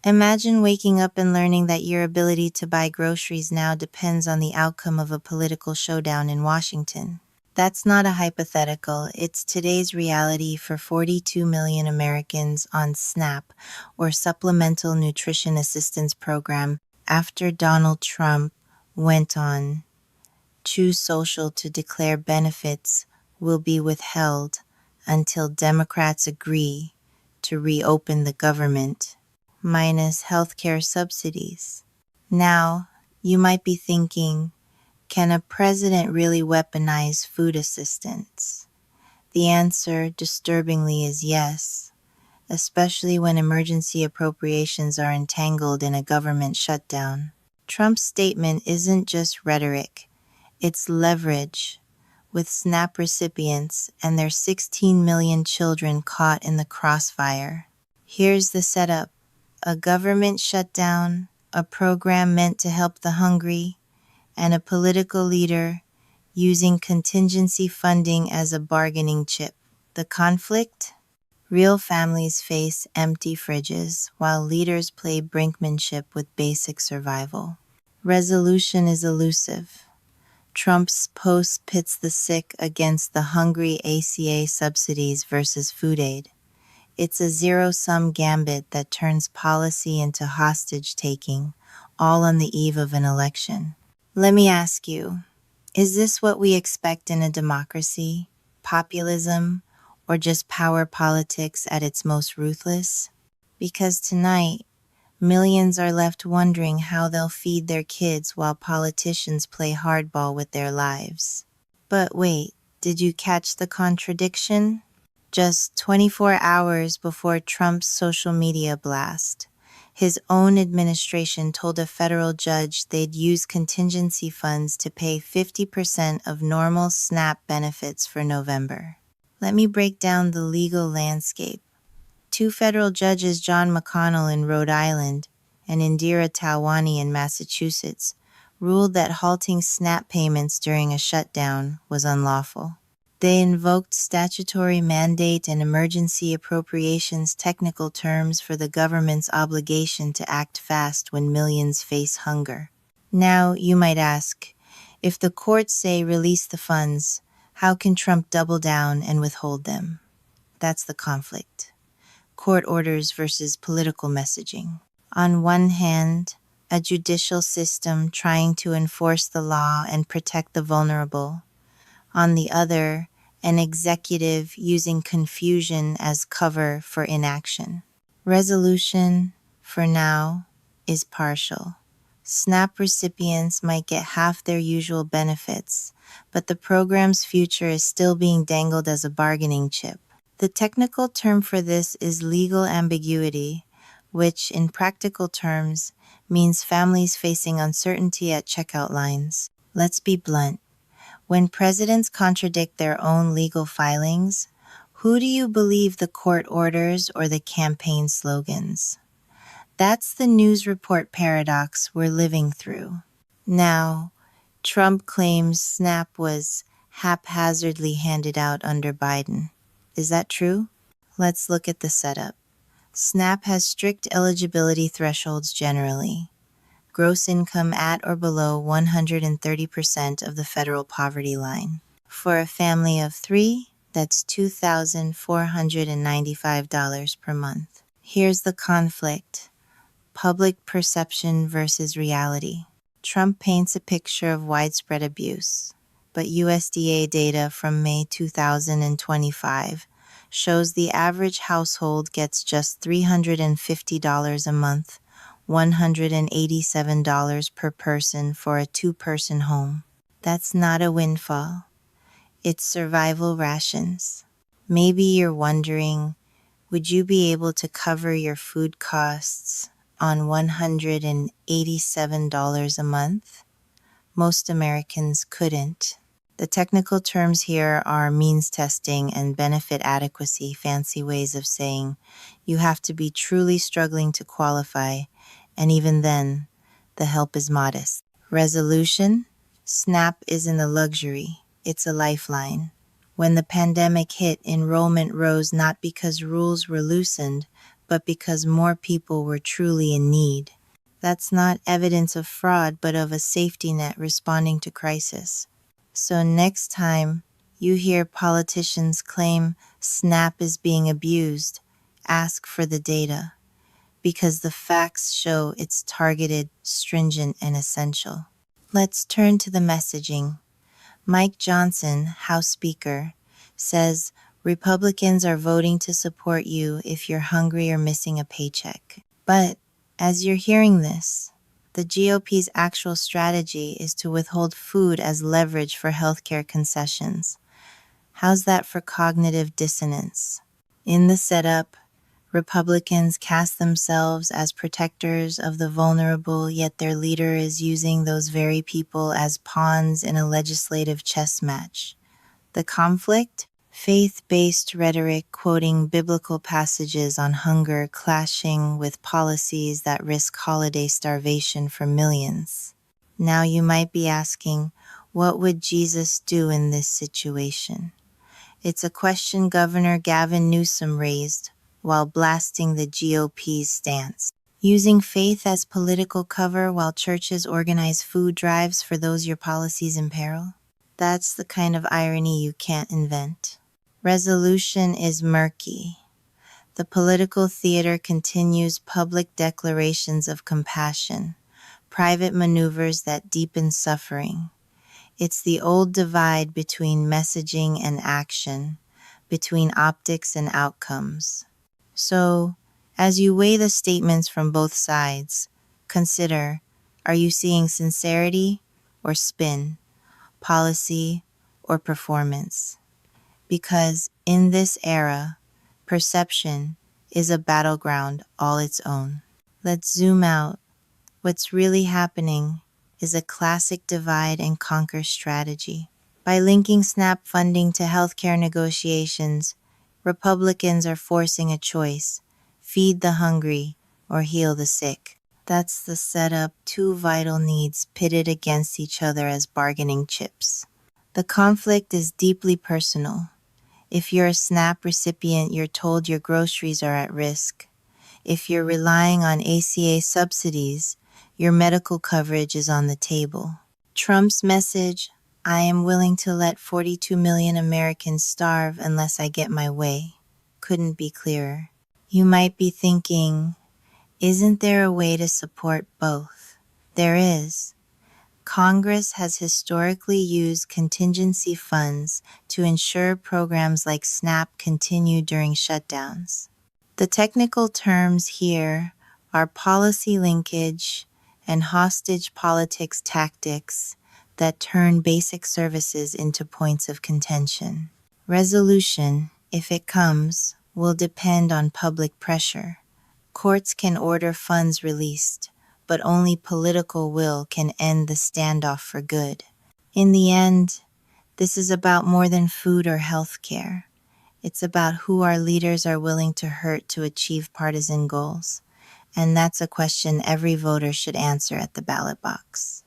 Imagine waking up and learning that your ability to buy groceries now depends on the outcome of a political showdown in Washington. That's not a hypothetical, it's today's reality for 42 million Americans on SNAP, or Supplemental Nutrition Assistance Program, after Donald Trump went on Choose Social to declare benefits will be withheld until Democrats agree to reopen the government, minus healthcare subsidies. Now, you might be thinking, can a president really weaponize food assistance? The answer, disturbingly, is yes, especially when emergency appropriations are entangled in a government shutdown. Trump's statement isn't just rhetoric, it's leverage, with SNAP recipients and their 16 million children caught in the crossfire. Here's the setup: a government shutdown, a program meant to help the hungry, and a political leader using contingency funding as a bargaining chip. The conflict? Real families face empty fridges, while leaders play brinkmanship with basic survival. Resolution is elusive. Trump's post pits the sick against the hungry, ACA subsidies versus food aid. It's a zero-sum gambit that turns policy into hostage-taking, all on the eve of an election. Let me ask you, is this what we expect in a democracy? Populism, or just power politics at its most ruthless? Because tonight, millions are left wondering how they'll feed their kids while politicians play hardball with their lives. But wait, did you catch the contradiction? Just 24 hours before Trump's social media blast, his own administration told a federal judge they'd use contingency funds to pay 50% of normal SNAP benefits for November. Let me break down the legal landscape. Two federal judges, John McConnell in Rhode Island and Indira Talwani in Massachusetts, ruled that halting SNAP payments during a shutdown was unlawful. They invoked statutory mandate and emergency appropriations technical terms for the government's obligation to act fast when millions face hunger. Now, you might ask, if the courts say release the funds, how can Trump double down and withhold them? That's the conflict. Court orders versus political messaging. On one hand, a judicial system trying to enforce the law and protect the vulnerable. On the other, an executive using confusion as cover for inaction. Resolution, for now, is partial. SNAP recipients might get half their usual benefits, but the program's future is still being dangled as a bargaining chip. The technical term for this is legal ambiguity, which, in practical terms, means families facing uncertainty at checkout lines. Let's be blunt. When presidents contradict their own legal filings, who do you believe, the court orders or the campaign slogans? That's the news report paradox we're living through. Now, Trump claims SNAP was haphazardly handed out under Biden. Is that true? Let's look at the setup. SNAP has strict eligibility thresholds generally. Gross income at or below 130% of the federal poverty line. For a family of 3, that's $2,495 per month. Here's the conflict: public perception versus reality. Trump paints a picture of widespread abuse, but USDA data from May 2025 shows the average household gets just $350 a month, $187 per person for a 2-person home. That's not a windfall. It's survival rations. Maybe you're wondering, would you be able to cover your food costs on $187 a month? Most Americans couldn't. The technical terms here are means testing and benefit adequacy, fancy ways of saying you have to be truly struggling to qualify, and even then, the help is modest. Resolution? SNAP isn't a luxury, it's a lifeline. When the pandemic hit, enrollment rose not because rules were loosened, but because more people were truly in need. That's not evidence of fraud, but of a safety net responding to crisis. So next time you hear politicians claim SNAP is being abused, ask for the data, because the facts show it's targeted, stringent, and essential. Let's turn to the messaging. Mike Johnson, House Speaker, says Republicans are voting to support you if you're hungry or missing a paycheck. But as you're hearing this, the GOP's actual strategy is to withhold food as leverage for healthcare concessions. How's that for cognitive dissonance? In the setup, Republicans cast themselves as protectors of the vulnerable, yet their leader is using those very people as pawns in a legislative chess match. The conflict? Faith-based rhetoric quoting biblical passages on hunger clashing with policies that risk holiday starvation for millions. Now you might be asking, what would Jesus do in this situation? It's a question Governor Gavin Newsom raised while blasting the GOP's stance. Using faith as political cover while churches organize food drives for those your policies imperil? That's the kind of irony you can't invent. Resolution is murky. The political theater continues public declarations of compassion, private maneuvers that deepen suffering. It's the old divide between messaging and action, between optics and outcomes. So, as you weigh the statements from both sides, consider, are you seeing sincerity or spin, policy or performance? Because in this era, perception is a battleground all its own. Let's zoom out. What's really happening is a classic divide and conquer strategy. By linking SNAP funding to healthcare negotiations, Republicans are forcing a choice: feed the hungry or heal the sick. That's the setup, two vital needs pitted against each other as bargaining chips. The conflict is deeply personal. If you're a SNAP recipient, you're told your groceries are at risk. If you're relying on ACA subsidies, your medical coverage is on the table. Trump's message, I am willing to let 42 million Americans starve unless I get my way, couldn't be clearer. You might be thinking, isn't there a way to support both? There is. Congress has historically used contingency funds to ensure programs like SNAP continue during shutdowns. The technical terms here are policy linkage and hostage politics tactics that turn basic services into points of contention. Resolution, if it comes, will depend on public pressure. Courts can order funds released, but only political will can end the standoff for good. In the end, this is about more than food or health care. It's about who our leaders are willing to hurt to achieve partisan goals. And that's a question every voter should answer at the ballot box.